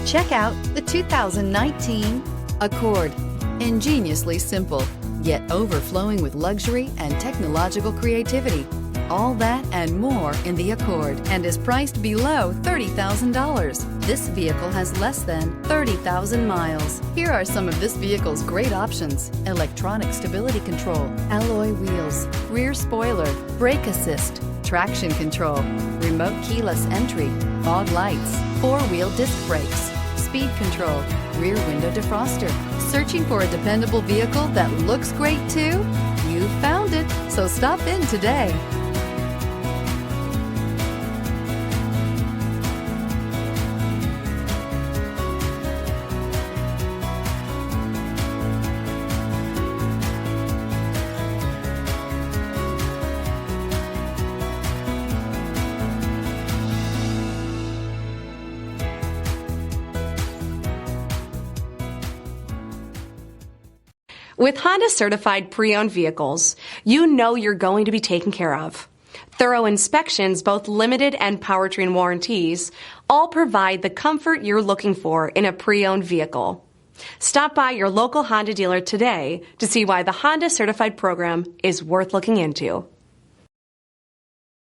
Check out the 2019 Accord. Ingeniously simple, yet overflowing with luxury and technological creativity. All that and more in the Accord, and is priced below $30,000. This vehicle has less than 30,000 miles. Here are some of this vehicle's great options: electronic stability control, alloy wheels, rear spoiler, brake assist, traction control, remote keyless entry, fog lights, four-wheel disc brakes, speed control, rear window defroster. Searching for a dependable vehicle that looks great too? You found it, so stop in today. With Honda certified pre-owned vehicles, you know you're going to be taken care of. Thorough inspections, both limited and powertrain warranties, all provide the comfort you're looking for in a pre-owned vehicle. Stop by your local Honda dealer today to see why the Honda certified program is worth looking into.